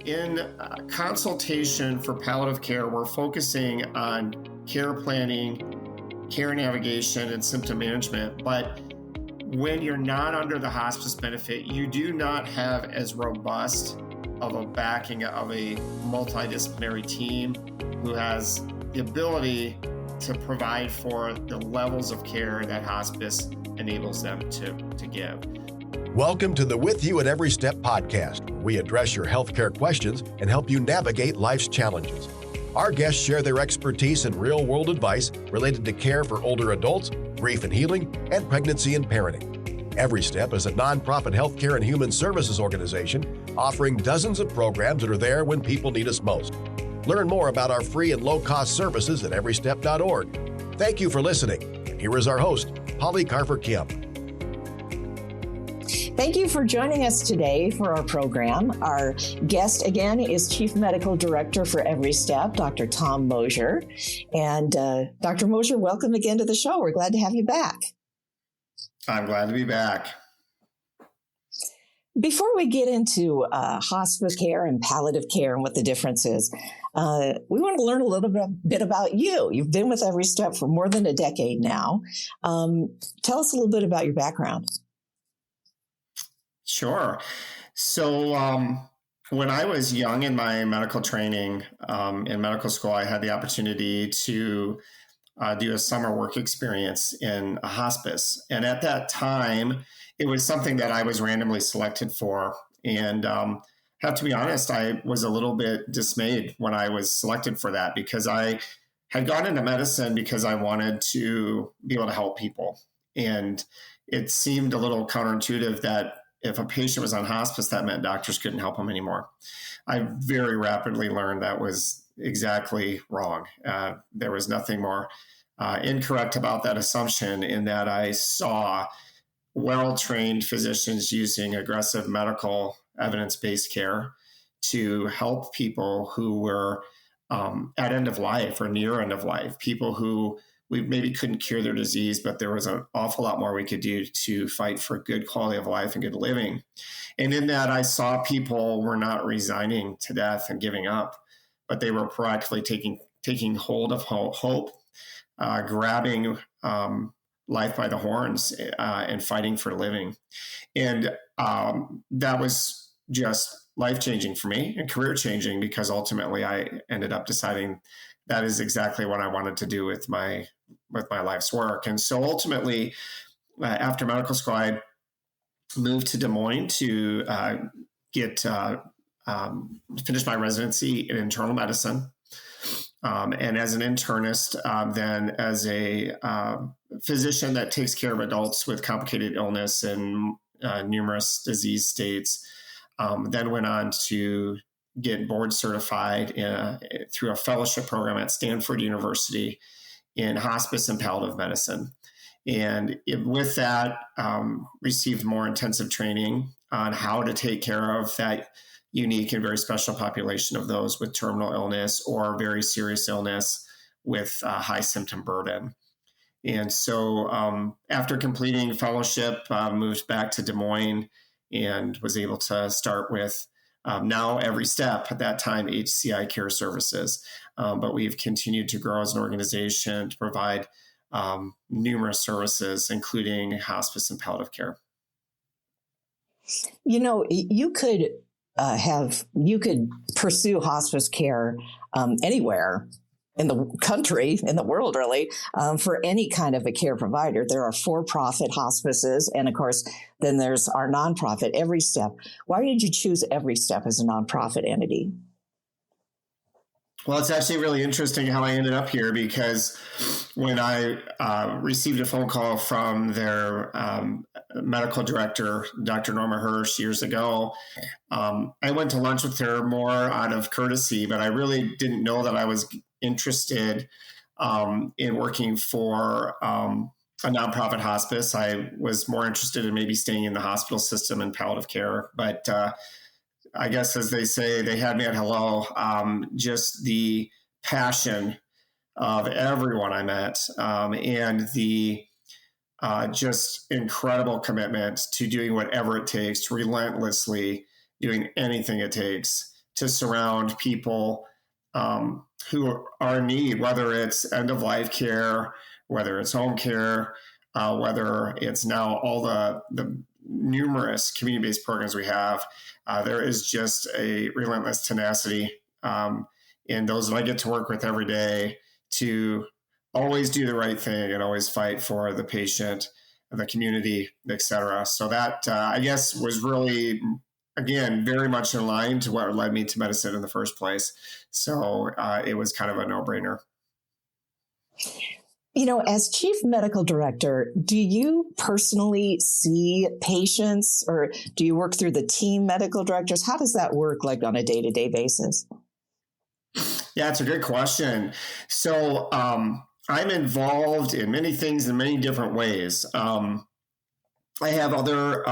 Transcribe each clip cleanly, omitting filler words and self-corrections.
In consultation for palliative care, we're focusing on care planning, care navigation, and symptom management. But when you're not under the hospice benefit, you do not have as robust of a backing of a multidisciplinary team who has the ability to provide for the levels of care that hospice enables them to give. Welcome to the With You at Every Step podcast, where we address your healthcare questions and help you navigate life's challenges. Our guests share their expertise and real-world advice related to care for older adults, grief and healing, and pregnancy and parenting. EveryStep is a nonprofit healthcare and human services organization offering dozens of programs that are there when people need us most. Learn more about our free and low-cost services at everystep.org. Thank you for listening. And here is our host, Holly Carver-Kim. Thank you for joining us today for our program. Our guest again is Chief Medical Director for EveryStep, Dr. Tom Mosier. And Dr. Mosier, welcome again to the show. We're glad to have you back. I'm glad to be back. Before we get into hospice care and palliative care and what the difference is, we want to learn a little bit about you. You've been with EveryStep for more than a decade now. Tell us a little bit about your background. Sure. So when I was young in my medical training in medical school, I had the opportunity to do a summer work experience in a hospice. And at that time, it was something that I was randomly selected for. And have to be honest, I was a little bit dismayed when I was selected for that because I had gone into medicine because I wanted to be able to help people. And it seemed a little counterintuitive that if a patient was on hospice, that meant doctors couldn't help them anymore. I very rapidly learned that was exactly wrong. There was nothing more incorrect about that assumption in that I saw well-trained physicians using aggressive medical evidence-based care to help people who were at end of life or near end of life, people who we maybe couldn't cure their disease, but there was an awful lot more we could do to fight for good quality of life and good living. And in that, I saw people were not resigning to death and giving up, but they were proactively taking hold of hope, grabbing life by the horns and fighting for living. And that was just life-changing for me and career-changing because ultimately I ended up deciding that is exactly what I wanted to do with my life's work. And so ultimately, after medical school, I moved to Des Moines to finish my residency in internal medicine. And as an internist, then as a physician that takes care of adults with complicated illness and numerous disease states, then went on to get board certified through a fellowship program at Stanford University in hospice and palliative medicine. And with that, received more intensive training on how to take care of that unique and very special population of those with terminal illness or very serious illness with high symptom burden. And so after completing fellowship, moved back to Des Moines and was able to start with now EveryStep, at that time HCI Care Services. But we've continued to grow as an organization to provide numerous services, including hospice and palliative care. You know, you could pursue hospice care anywhere in the country, in the world, really, for any kind of a care provider. There are for-profit hospices, and of course, then there's our nonprofit, EveryStep. Why did you choose EveryStep as a nonprofit entity? Well, it's actually really interesting how I ended up here because when I received a phone call from their medical director, Dr. Norma Hirsch, years ago, I went to lunch with her more out of courtesy, but I really didn't know that I was interested in working for a nonprofit hospice. I was more interested in maybe staying in the hospital system and palliative care, but I guess, as they say, they had me at hello. Just the passion of everyone I met and the just incredible commitment to doing whatever it takes, to relentlessly doing anything it takes to surround people who are in need, whether it's end-of-life care, whether it's home care, whether it's now all the numerous community-based programs we have. There is just a relentless tenacity in those that I get to work with every day to always do the right thing and always fight for the patient, the community, et cetera. So that, I guess, was really, again, very much in line to what led me to medicine in the first place. So it was kind of a no-brainer. As chief medical director, do you personally see patients, or do you work through the team medical directors? How does that work, like on a day-to-day basis? Yeah, it's a good question. So I'm involved in many things in many different ways. I have other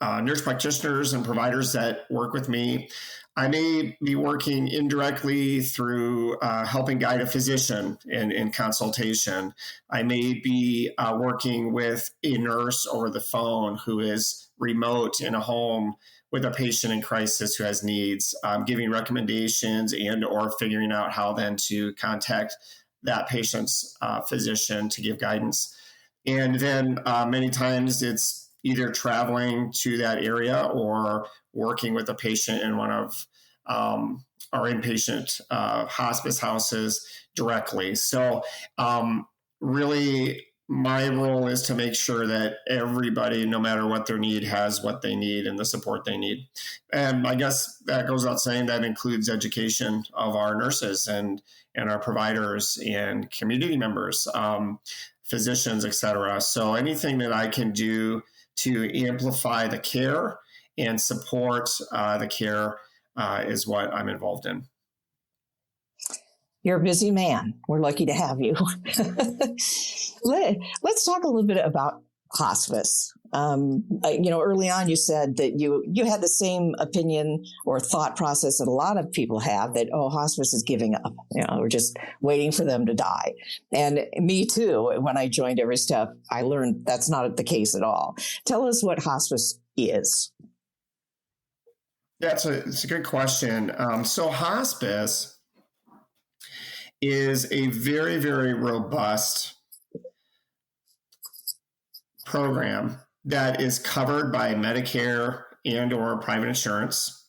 nurse practitioners and providers that work with me. I may be working indirectly through helping guide a physician in consultation. I may be working with a nurse over the phone who is remote in a home with a patient in crisis who has needs, giving recommendations and or figuring out how then to contact that patient's physician to give guidance. And then many times it's either traveling to that area or working with a patient in one of our inpatient hospice houses directly. So really, my role is to make sure that everybody, no matter what their need, has what they need and the support they need. And I guess that goes without saying that includes education of our nurses and our providers and community members, physicians, et cetera. So anything that I can do to amplify the care and support the care is what I'm involved in. You're a busy man. We're lucky to have you. Let's talk a little bit about hospice. Early on you said that you had the same opinion or thought process that a lot of people have, that, hospice is giving up. We're just waiting for them to die. And me too, when I joined EveryStep, I learned that's not the case at all. Tell us what hospice is. Yeah, it's a good question. So hospice is a very, very robust program that is covered by Medicare and or private insurance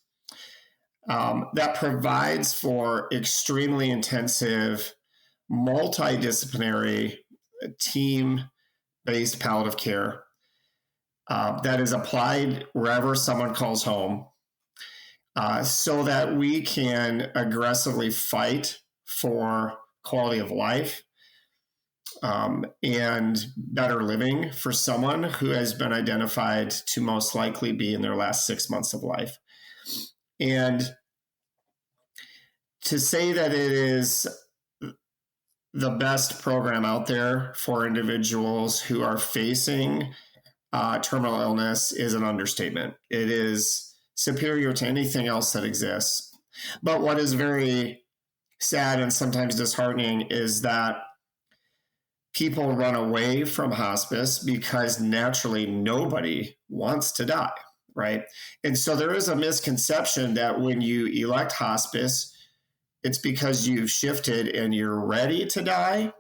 that provides for extremely intensive, multidisciplinary, team-based palliative care that is applied wherever someone calls home so that we can aggressively fight for quality of life and better living for someone who has been identified to most likely be in their last 6 months of life. And to say that it is the best program out there for individuals who are facing terminal illness is an understatement. It is superior to anything else that exists. But what is very sad and sometimes disheartening is that people run away from hospice because naturally nobody wants to die, right? And so there is a misconception that when you elect hospice, it's because you've shifted and you're ready to die,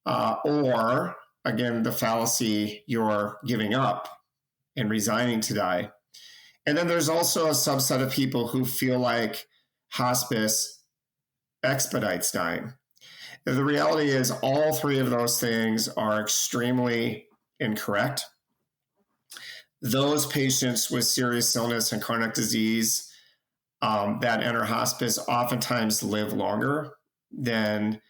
or again, the fallacy, you're giving up and resigning to die. And then there's also a subset of people who feel like hospice expedites dying. The reality is all three of those things are extremely incorrect. Those patients with serious illness and chronic disease that enter hospice oftentimes live longer than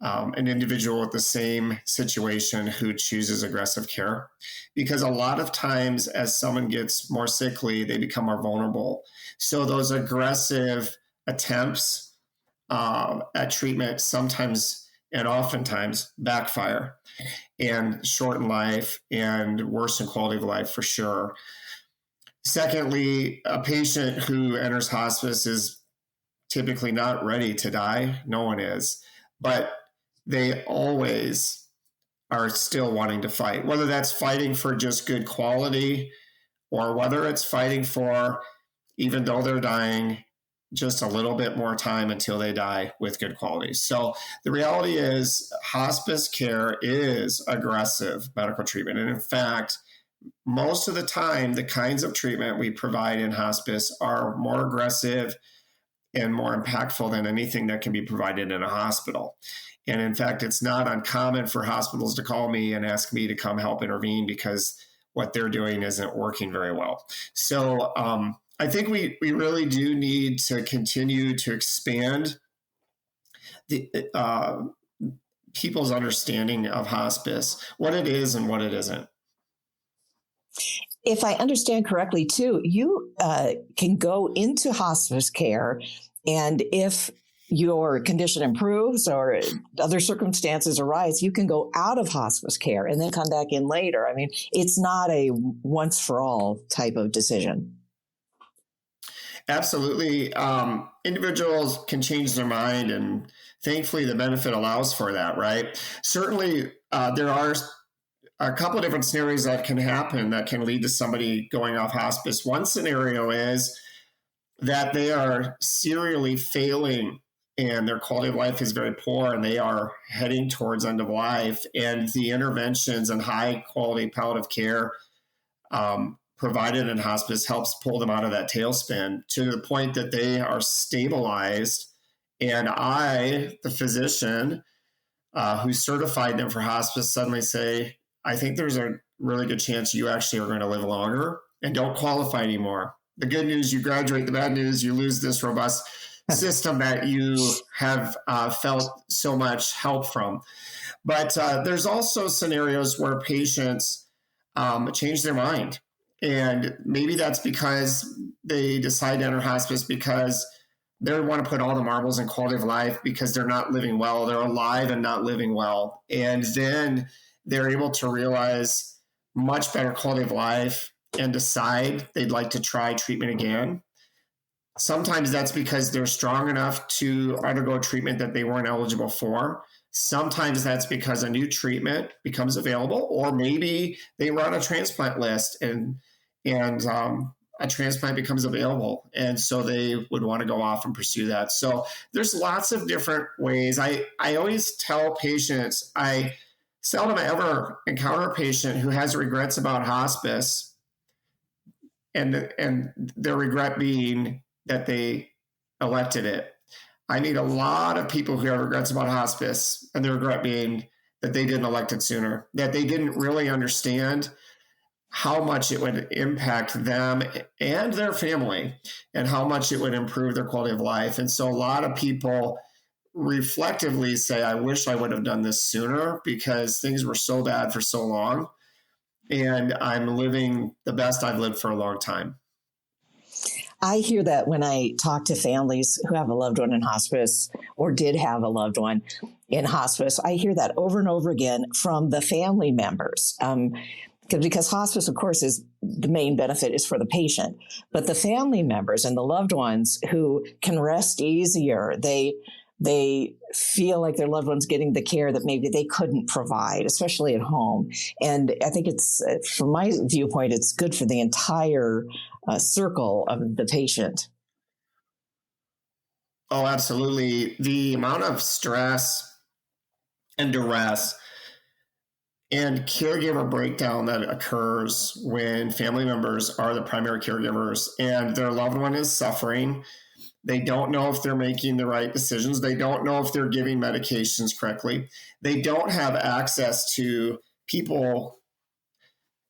an individual with the same situation who chooses aggressive care. Because a lot of times as someone gets more sickly, they become more vulnerable. So those aggressive attempts at treatment sometimes and oftentimes backfire and shorten life and worsen quality of life for sure. Secondly, a patient who enters hospice is typically not ready to die. No one is, but they always are still wanting to fight, whether that's fighting for just good quality or whether it's fighting for, even though they're dying, just a little bit more time until they die with good quality. So the reality is hospice care is aggressive medical treatment. And in fact, most of the time, the kinds of treatment we provide in hospice are more aggressive and more impactful than anything that can be provided in a hospital. And in fact, it's not uncommon for hospitals to call me and ask me to come help intervene because what they're doing isn't working very well. So I think we really do need to continue to expand the people's understanding of hospice, what it is and what it isn't. If I understand correctly, too, you can go into hospice care, and if your condition improves or other circumstances arise, you can go out of hospice care and then come back in later. I mean, it's not a once for all type of decision. Absolutely. Individuals can change their mind, and thankfully the benefit allows for that, right? Certainly, there are a couple of different scenarios that can happen that can lead to somebody going off hospice. One scenario is that they are serially failing and their quality of life is very poor and they are heading towards end of life. And the interventions and high quality palliative care provided in hospice helps pull them out of that tailspin to the point that they are stabilized. And I, the physician who certified them for hospice, suddenly say, I think there's a really good chance you actually are going to live longer and don't qualify anymore. The good news, you graduate. The bad news, you lose this robust system that you have felt so much help from. But there's also scenarios where patients change their mind. And maybe that's because they decide to enter hospice because they want to put all the marbles in quality of life because they're not living well. They're alive and not living well. And then they're able to realize much better quality of life and decide they'd like to try treatment again. Sometimes that's because they're strong enough to undergo treatment that they weren't eligible for. Sometimes that's because a new treatment becomes available, or maybe they were on a transplant list and a transplant becomes available. And so they would want to go off and pursue that. So there's lots of different ways. I always tell patients, I seldom ever encounter a patient who has regrets about hospice and their regret being that they elected it. I meet a lot of people who have regrets about hospice and their regret being that they didn't elect it sooner, that they didn't really understand how much it would impact them and their family and how much it would improve their quality of life. And so a lot of people reflectively say, I wish I would have done this sooner because things were so bad for so long. And I'm living the best I've lived for a long time. I hear that when I talk to families who have a loved one in hospice or did have a loved one in hospice, I hear that over and over again from the family members. Because hospice, of course, is the main benefit is for the patient, but the family members and the loved ones who can rest easier, they feel like their loved one's getting the care that maybe they couldn't provide, especially at home. And I think it's, from my viewpoint, it's good for the entire circle of the patient. Oh, absolutely. The amount of stress and duress and caregiver breakdown that occurs when family members are the primary caregivers and their loved one is suffering. They don't know if they're making the right decisions. They don't know if they're giving medications correctly. They don't have access to people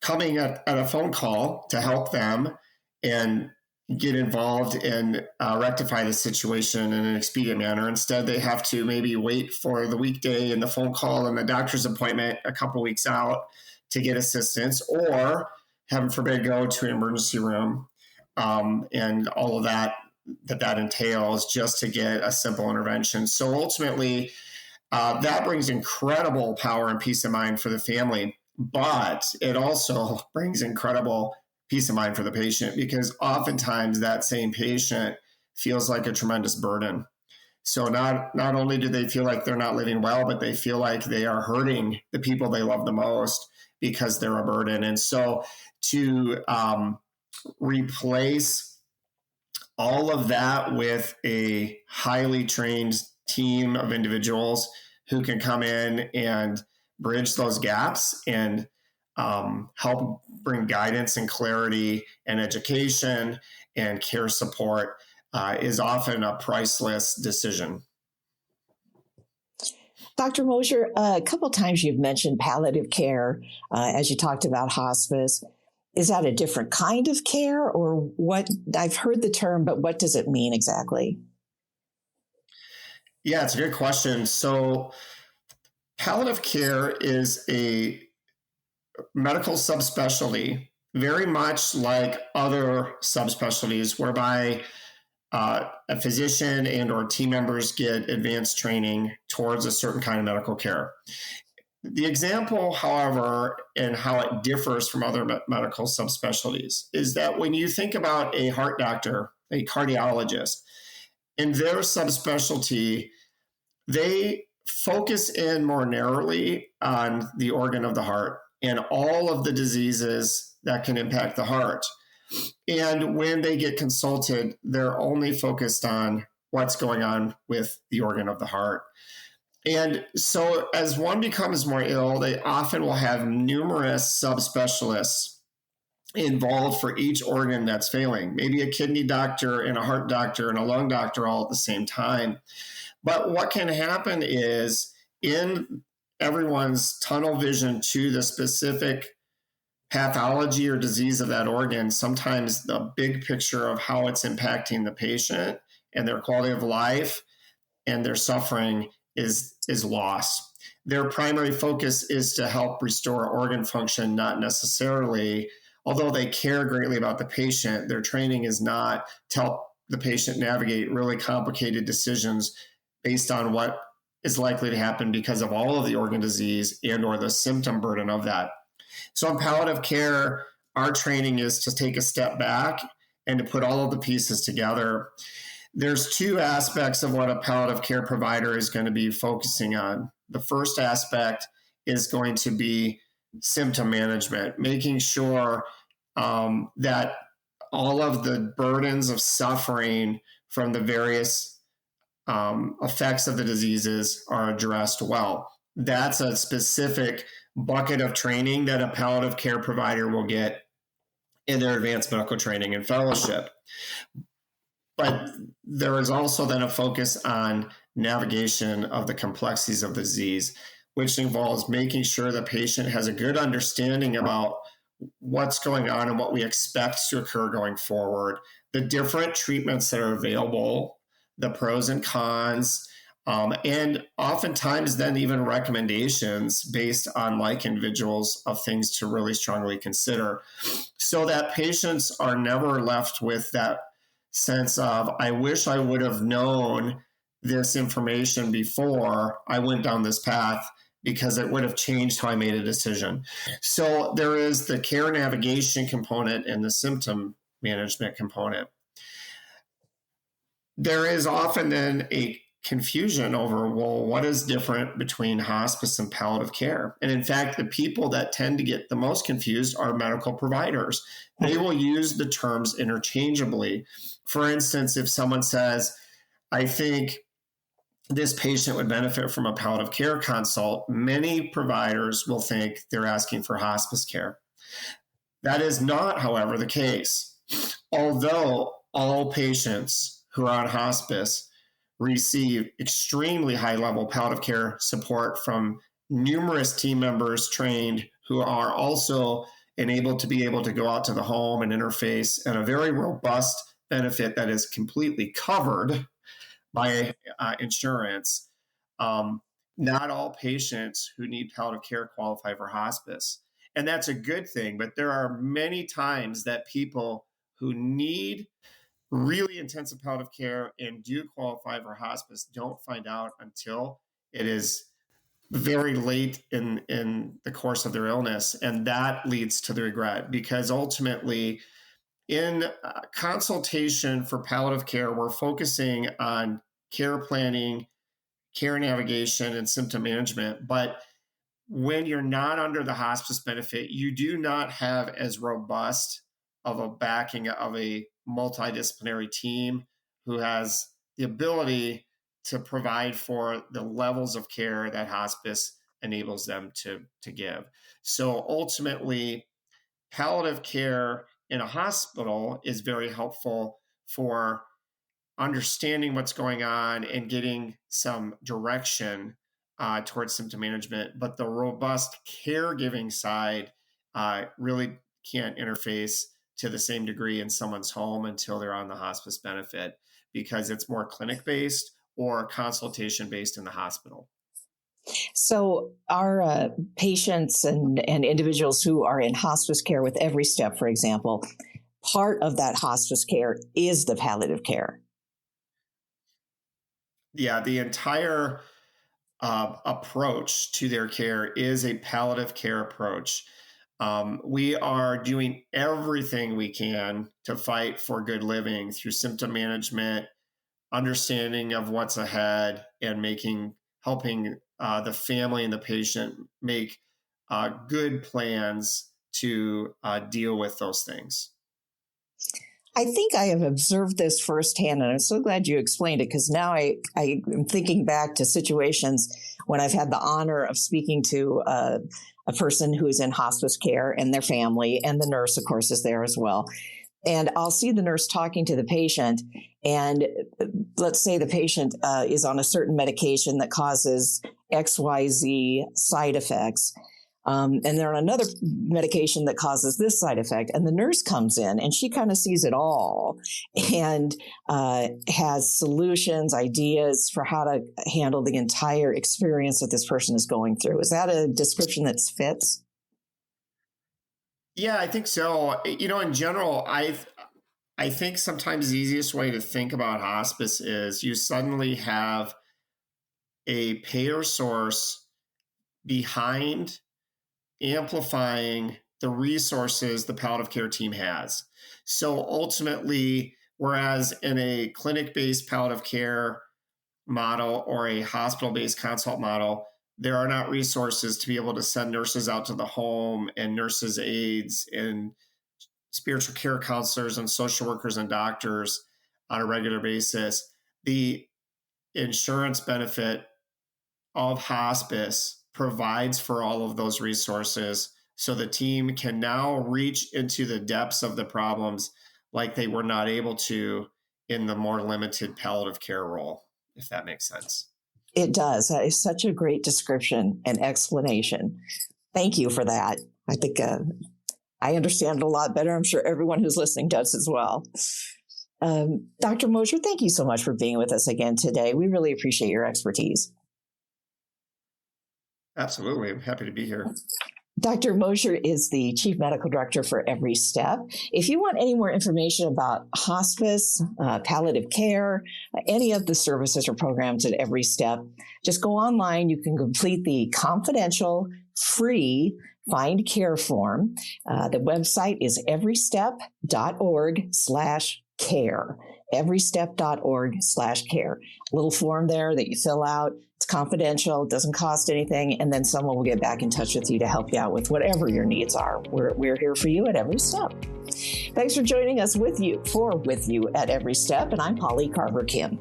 coming at a phone call to help them and get involved and rectify the situation in an expedient manner. Instead, they have to maybe wait for the weekday and the phone call and the doctor's appointment a couple weeks out to get assistance, or heaven forbid, go to an emergency room and all of that entails just to get a simple intervention. So ultimately, that brings incredible power and peace of mind for the family, but it also brings incredible peace of mind for the patient, because oftentimes that same patient feels like a tremendous burden. So not only do they feel like they're not living well, but they feel like they are hurting the people they love the most because they're a burden. And so to replace All of that with a highly trained team of individuals who can come in and bridge those gaps and help bring guidance and clarity and education and care support is often a priceless decision. Dr. Mosher, a couple times you've mentioned palliative care as you talked about hospice. Is that a different kind of care, or what? I've heard the term, but what does it mean exactly? Yeah, it's a good question. So palliative care is a medical subspecialty, very much like other subspecialties, whereby a physician and or team members get advanced training towards a certain kind of medical care. The example, however, and how it differs from other medical subspecialties is that when you think about a heart doctor, a cardiologist, in their subspecialty, they focus in more narrowly on the organ of the heart and all of the diseases that can impact the heart. And when they get consulted, they're only focused on what's going on with the organ of the heart. And so as one becomes more ill, they often will have numerous subspecialists involved for each organ that's failing, maybe a kidney doctor and a heart doctor and a lung doctor all at the same time. But what can happen is in everyone's tunnel vision to the specific pathology or disease of that organ, sometimes the big picture of how it's impacting the patient and their quality of life and their suffering is lost. Their primary focus is to help restore organ function, not necessarily, although they care greatly about the patient, their training is not to help the patient navigate really complicated decisions based on what is likely to happen because of all of the organ disease and or the symptom burden of that. So in palliative care, our training is to take a step back and to put all of the pieces together. There's two aspects of what a palliative care provider is going to be focusing on. The first aspect is going to be symptom management, making sure that all of the burdens of suffering from the various effects of the diseases are addressed well. That's a specific bucket of training that a palliative care provider will get in their advanced medical training and fellowship. But there is also then a focus on navigation of the complexities of the disease, which involves making sure the patient has a good understanding about what's going on and what we expect to occur going forward, the different treatments that are available, the pros and cons, and oftentimes then even recommendations based on like individuals of things to really strongly consider, so that patients are never left with that sense of, I wish I would have known this information before I went down this path because it would have changed how I made a decision. So there is the care navigation component and the symptom management component. There is often then a confusion over, well, what is different between hospice and palliative care? And in fact, the people that tend to get the most confused are medical providers. They will use the terms interchangeably. For instance, if someone says, I think this patient would benefit from a palliative care consult, many providers will think they're asking for hospice care. That is not, however, the case. Although all patients who are on hospice receive extremely high-level palliative care support from numerous team members trained who are also enabled to be able to go out to the home and interface, and a very robust benefit that is completely covered by insurance. Not all patients who need palliative care qualify for hospice. And that's a good thing, but there are many times that people who need really intensive palliative care and do qualify for hospice don't find out until it is very late in the course of their illness. And that leads to the regret, because ultimately in consultation for palliative care, we're focusing on care planning, care navigation, and symptom management. But when you're not under the hospice benefit, you do not have as robust of a backing of a multidisciplinary team who has the ability to provide for the levels of care that hospice enables them to give. So ultimately, palliative care in a hospital is very helpful for understanding what's going on and getting some direction towards symptom management. But the robust caregiving side really can't interface to the same degree in someone's home until they're on the hospice benefit, because it's more clinic-based or consultation-based in the hospital. So our patients and individuals who are in hospice care with EveryStep, for example, part of that hospice care is the palliative care. Yeah, the entire approach to their care is a palliative care approach. We are doing everything we can to fight for good living through symptom management, understanding of what's ahead, and helping the family and the patient make good plans to deal with those things. I think I have observed this firsthand, and I'm so glad you explained it, because now I am thinking back to situations when I've had the honor of speaking to a person who is in hospice care and their family, and the nurse, of course, is there as well. And I'll see the nurse talking to the patient, and let's say the patient is on a certain medication that causes XYZ side effects. And they're on another medication that causes this side effect. And the nurse comes in and she kind of sees it all and has solutions, ideas for how to handle the entire experience that this person is going through. Is that a description that fits? Yeah, I think so. In general, I think sometimes the easiest way to think about hospice is you suddenly have a payer source behind amplifying the resources the palliative care team has. So ultimately, whereas in a clinic-based palliative care model or a hospital-based consult model, there are not resources to be able to send nurses out to the home and nurses' aides and spiritual care counselors and social workers and doctors on a regular basis. The insurance benefit of hospice provides for all of those resources, so the team can now reach into the depths of the problems like they were not able to in the more limited palliative care role, if that makes sense. It does. That is such a great description and explanation. Thank you for that. I think I understand it a lot better. I'm sure everyone who's listening does as well. Dr. Mosher, thank you so much for being with us again today. We really appreciate your expertise. Absolutely. I'm happy to be here. Dr. Mosher is the Chief Medical Director for EveryStep. If you want any more information about hospice, palliative care, any of the services or programs at EveryStep, just go online. You can complete the confidential, free Find Care form. The website is everystep.org/care. everystep.org/care. A little form there that you fill out. It's confidential. It doesn't cost anything. And then someone will get back in touch with you to help you out with whatever your needs are. We're here for you at Every Step. Thanks for joining us with you at Every Step. And I'm Polly Carver Kim.